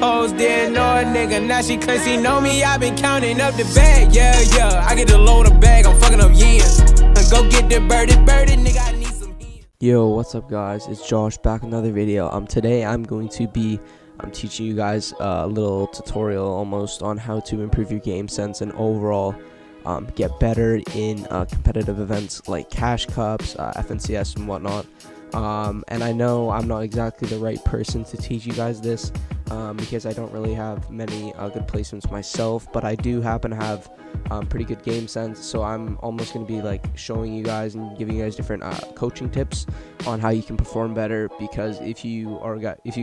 hoes didn't know a nigga. Now she claims she know me. I been counting up the bag. Yeah. I get the load of bag. I'm fucking up yams. Go get the birdie, nigga. I need some hands. Yo, what's up, guys? It's Josh back with another video. Today I'm going to be teaching you guys a little tutorial almost on how to improve your game sense and overall get better in competitive events like Cash Cups, FNCS and whatnot. And I know I'm not exactly the right person to teach you guys this because I don't really have many good placements myself, but I do happen to have pretty good game sense, so I'm almost going to be like showing you guys and giving you guys different coaching tips on how you can perform better. Because if you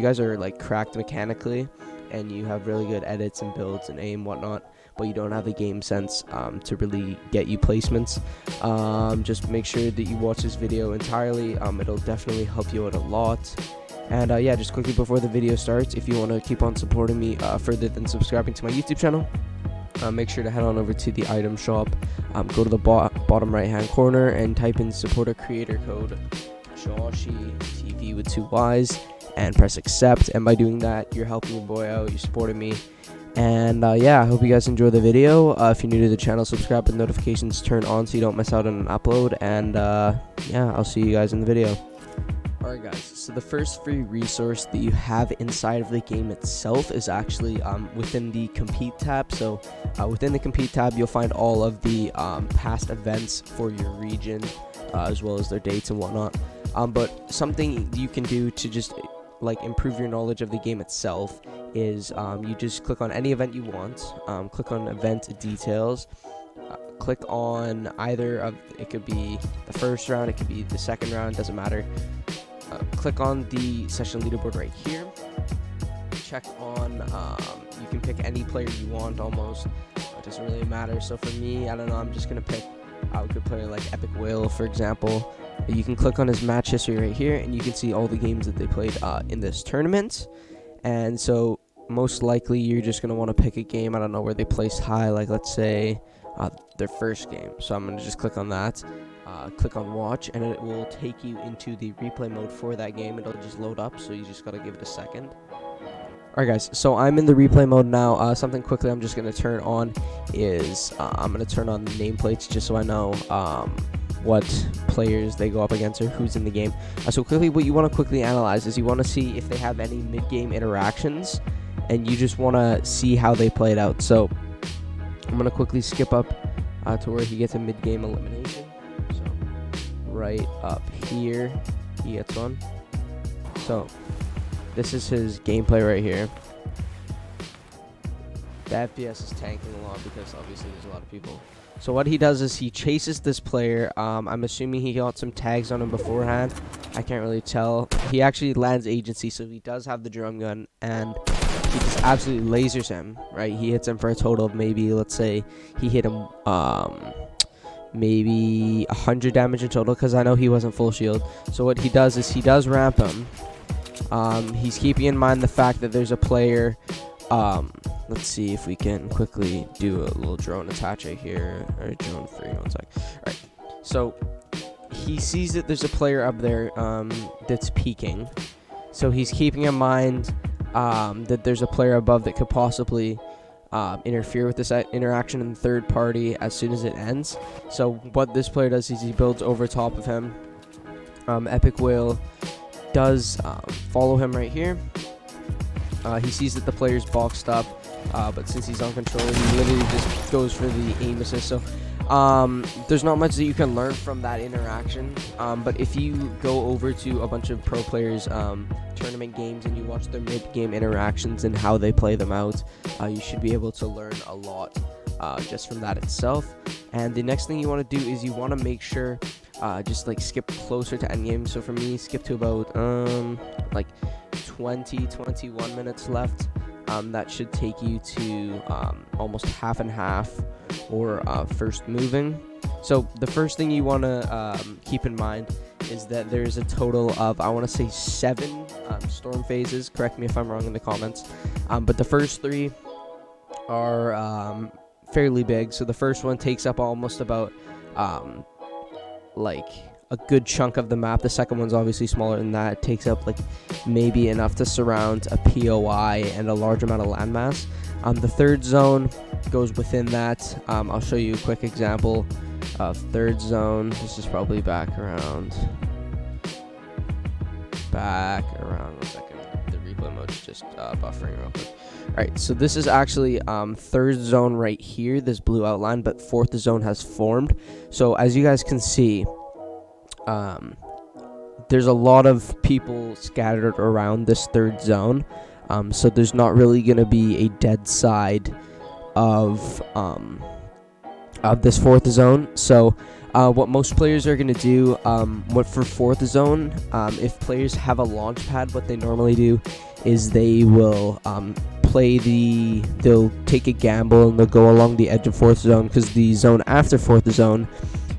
guys are like cracked mechanically and you have really good edits and builds and aim whatnot, but you don't have the game sense to really get you placements, just make sure that you watch this video entirely. It'll definitely help you out a lot. And yeah, just quickly before the video starts, if you want to keep on supporting me further than subscribing to my YouTube channel, make sure to head on over to the item shop, go to the bottom right hand corner and type in supporter creator code JoshyyTV with 2 Y's and press accept. And by doing that, you're helping your boy out, you're supporting me. And yeah, I hope you guys enjoy the video. If you're new to the channel, subscribe with notifications turned on so you don't miss out on an upload. And yeah, I'll see you guys in the video. Alright guys, so the first free resource that you have inside of the game itself is actually within the compete tab. So within the compete tab, you'll find all of the past events for your region, as well as their dates and whatnot. But something you can do to just like improve your knowledge of the game itself is you just click on any event you want, click on event details, click on either of, it could be the first round, it could be the second round, doesn't matter. Click on the session leaderboard right here, check on, you can pick any player you want almost, it doesn't really matter. So for me, I don't know, I'm just gonna pick a good player like Epic Whale, for example. You can click on his match history right here and you can see all the games that they played in this tournament. And so most likely you're just going to want to pick a game, I don't know, where they placed high, like let's say their first game. So I'm going to just click on that, click on watch, and it will take you into the replay mode for that game. It'll just load up, so you just got to give it a second. Alright guys, so I'm in the replay mode now. Something quickly I'm just going to turn on is I'm going to turn on the nameplates just so I know what players they go up against or who's in the game. So quickly, what you want to quickly analyze is you want to see if they have any mid-game interactions, and you just want to see how they played out. So I'm going to quickly skip up to where he gets a mid-game elimination. So right up here, he gets one. So this is his gameplay right here. The FPS is tanking a lot because obviously there's a lot of people. So what he does is he chases this player. I'm assuming he got some tags on him beforehand. I can't really tell. He actually lands agency, so he does have the drum gun, and he just absolutely lasers him, right? He hits him for a total of maybe, let's say, he hit him maybe 100 damage in total, because I know he wasn't full shield. So what he does is he does ramp him. He's keeping in mind the fact that there's a player. Let's see if we can quickly do a little drone attach right here, or drone free, 1 sec. Alright, so he sees that there's a player up there that's peeking, so he's keeping in mind that there's a player above that could possibly interfere with this interaction in the third party as soon as it ends. So what this player does is he builds over top of him. Epic Whale does follow him right here. He sees that the player's boxed up, but since he's on controller, he literally just goes for the aim assist. So there's not much that you can learn from that interaction, but if you go over to a bunch of pro players tournament games and you watch their mid-game interactions and how they play them out, you should be able to learn a lot just from that itself. And the next thing you want to do is you want to make sure just like skip closer to endgame. So for me, skip to about like 21 minutes left. That should take you to almost half and half, or first moving. So the first thing you want to keep in mind is that there's a total of, I want to say, 7 storm phases. Correct me if I'm wrong in the comments, but the first 3 are fairly big. So the first one takes up almost about like a good chunk of the map. The second one's obviously smaller than that. It takes up like maybe enough to surround a POI and a large amount of landmass. The third zone goes within that. I'll show you a quick example of third zone. This is probably back around 1 second. The replay mode's just buffering real quick. Alright, so this is actually third zone right here, this blue outline, but fourth zone has formed. So as you guys can see, there's a lot of people scattered around this third zone. So there's not really going to be a dead side of this fourth zone. So what most players are going to do, for fourth zone, if players have a launch pad, what they normally do is they will they'll take a gamble and they'll go along the edge of fourth zone, because the zone after fourth zone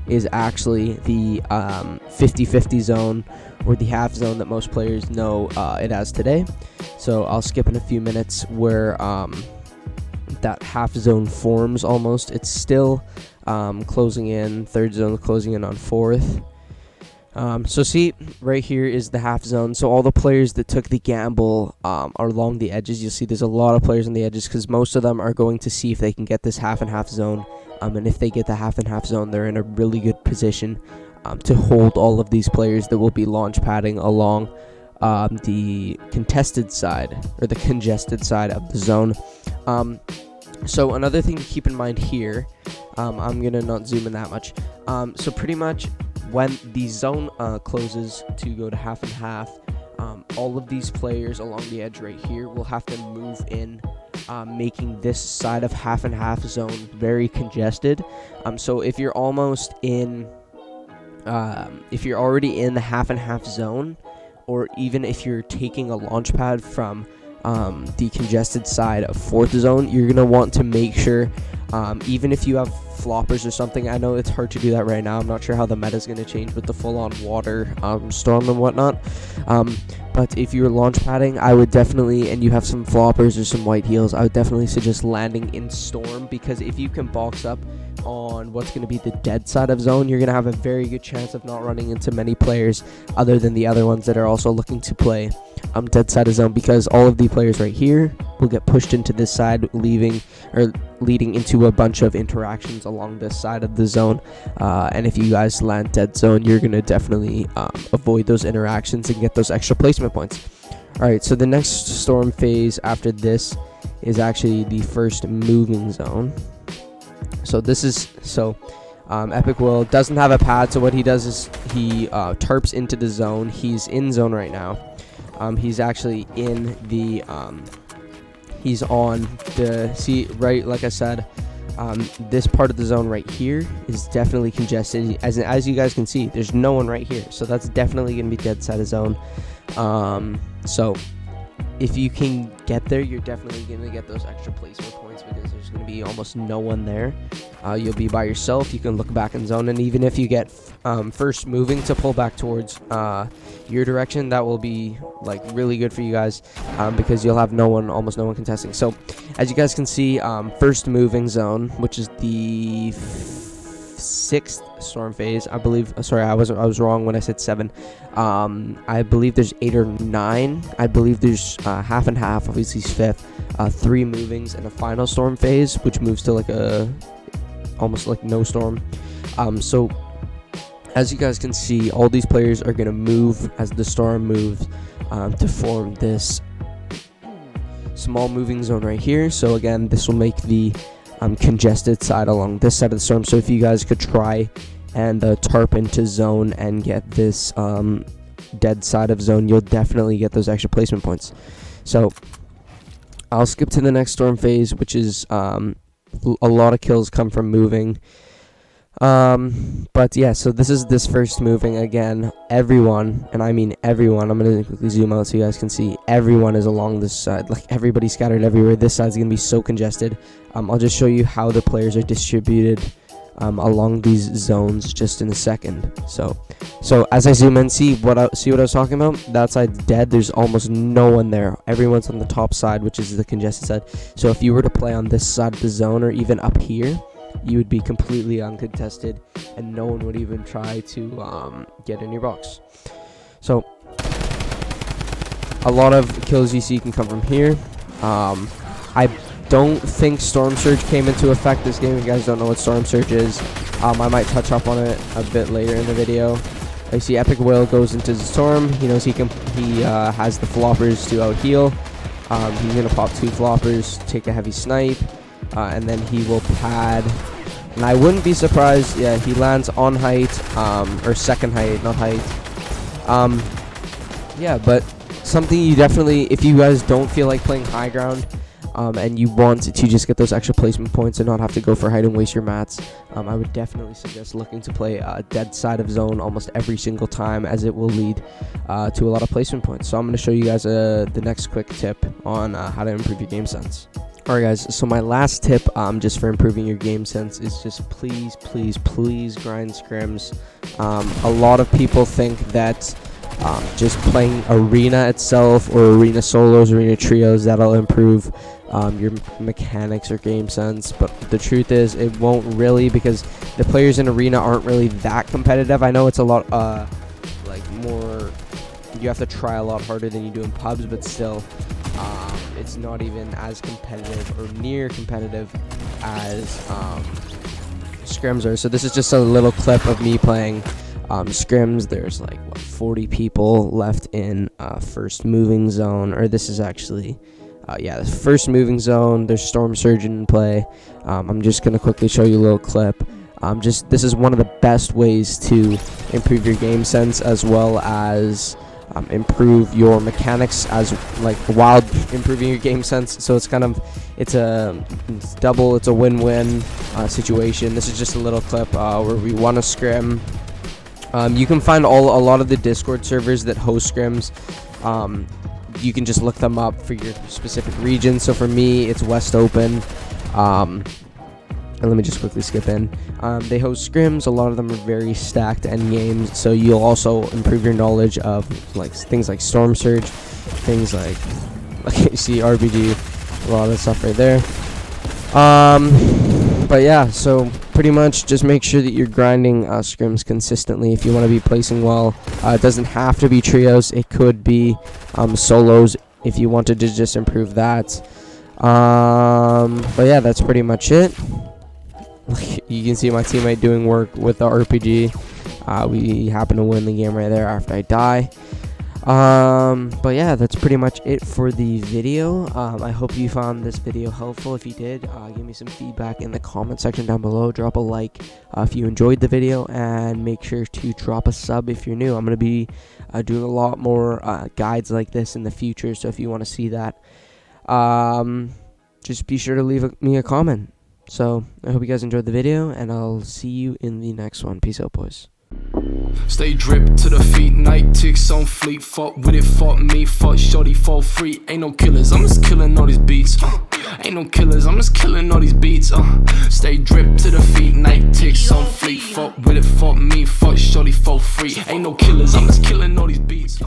is actually the 50-50 zone, or the half zone that most players know it as today. So I'll skip in a few minutes where that half zone forms almost. It's still closing in, third zone closing in on fourth. So see, right here is the half zone. So all the players that took the gamble are along the edges. You'll see there's a lot of players on the edges, because most of them are going to see if they can get this half and half zone. And if they get the half and half zone, they're in a really good position to hold all of these players that will be launch padding along the contested side, or the congested side of the zone. So another thing to keep in mind here, I'm gonna not zoom in that much. So pretty much when the zone closes to go to half and half, all of these players along the edge right here will have to move in, making this side of half and half zone very congested. So if you're almost in, if you're already in the half and half zone, or even if you're taking a launch pad from the congested side of fourth zone, you're gonna want to make sure, even if you have floppers or something, I know it's hard to do that right now. I'm not sure how the meta is going to change with the full-on water storm and whatnot, but if you're launch padding, I would definitely, and you have some floppers or some white heels, I would definitely suggest landing in storm, because if you can box up on what's going to be the dead side of zone, you're going to have a very good chance of not running into many players other than the other ones that are also looking to play dead side of zone, because all of the players right here will get pushed into this side, leading into a bunch of interactions along this side of the zone, and if you guys land dead zone, you're going to definitely avoid those interactions and get those extra placement points. Alright, so the next storm phase after this is actually the first moving zone. So this is, Epic Will doesn't have a pad, so what he does is he tarps into the zone. He's in zone right now. He's actually in the, he's on the, see, right, like I said, this part of the zone right here is definitely congested. As you guys can see, there's no one right here, so that's definitely going to be dead side of zone. So if you can get there, you're definitely going to get those extra placement points, because there's going to be almost no one there. You'll be by yourself. You can look back in zone, and even if you get first moving to pull back towards your direction, that will be like really good for you guys, because you'll have almost no one contesting. So as you guys can see, first moving zone, which is the 6th storm phase, I believe. Sorry, I was wrong when I said 7. I believe there's 8 or 9. I believe there's half and half. Obviously, 5th. 3 movings and a final storm phase, which moves to like almost like no storm. So as you guys can see, all these players are going to move as the storm moves to form this small moving zone right here. So again, this will make the congested side along this side of the storm. So if you guys could try and tarp into zone and get this dead side of zone, you'll definitely get those extra placement points. So I'll skip to the next storm phase, which is a lot of kills come from moving. But yeah, so this is this first moving. Again, everyone, and I mean everyone, I'm going to quickly zoom out so you guys can see, everyone is along this side. Like, everybody's scattered everywhere. This side's going to be so congested. I'll just show you how the players are distributed along these zones just in a second. So as I zoom in, see what I was talking about? That side's dead. There's almost no one there. Everyone's on the top side, which is the congested side. So if you were to play on this side of the zone, or even up here, you would be completely uncontested, and no one would even try to get in your box. So a lot of kills you see can come from here. I don't think Storm Surge came into effect this game. If you guys don't know what Storm Surge is, I might touch up on it a bit later in the video. I see Epic Will goes into the storm. He knows he has the floppers to out heal. He's gonna pop 2 floppers, take a heavy snipe, and then he will pad. And I wouldn't be surprised. Yeah, he lands on height, or second height, not height. Yeah, but something you definitely, if you guys don't feel like playing high ground, and you want to just get those extra placement points and not have to go for height and waste your mats, I would definitely suggest looking to play dead side of zone almost every single time, as it will lead to a lot of placement points. So I'm going to show you guys the next quick tip on how to improve your game sense. Alright guys, so my last tip just for improving your game sense is just please grind scrims. A lot of people think that just playing arena itself, or arena solos, arena trios, that'll improve your mechanics or game sense, but the truth is it won't really, because the players in arena aren't really that competitive. I know it's a lot like more, you have to try a lot harder than you do in pubs, but still it's not even as competitive or near competitive as scrims are. So this is just a little clip of me playing scrims. There's like 40 people left in first moving zone, or this is actually yeah, the first moving zone. There's Storm Surge in play. I'm just gonna quickly show you a little clip. This is one of the best ways to improve your game sense, as well as improve your mechanics, as like while improving your game sense. So it's kind of, it's a win-win situation. This is just a little clip where we won a scrim. You can find a lot of the Discord servers that host scrims. You can just look them up for your specific region. So for me, it's West Open. And let me just quickly skip in. They host scrims. A lot of them are very stacked end games, so you'll also improve your knowledge of like things like Storm Surge, things like you see RBG, a lot of the stuff right there. But yeah, so pretty much just make sure that you're grinding scrims consistently if you want to be placing well. It doesn't have to be trios. It could be solos if you wanted to just improve that. But yeah, that's pretty much it. You can see my teammate doing work with the RPG. We happen to win the game right there after I die. But yeah, that's pretty much it for the video. I hope you found this video helpful. If you did, give me some feedback in the comment section down below. Drop a like if you enjoyed the video, and make sure to drop a sub if you're new. I'm going to be doing a lot more guides like this in the future, so if you want to see that, just be sure to leave me a comment. So I hope you guys enjoyed the video, and I'll see you in the next one. Peace out, boys. Stay dripped to the feet, night ticks on fleet. Fuck with it, fuck me, fuck shorty, fall free. Ain't no killers, I'm just killing all these beats. Ain't no killers, I'm just killing all these beats. Stay dripped to the feet, night ticks on fleet. Fuck with it, fuck me, fuck shorty, fall free. Ain't no killers, I'm just killing all these beats.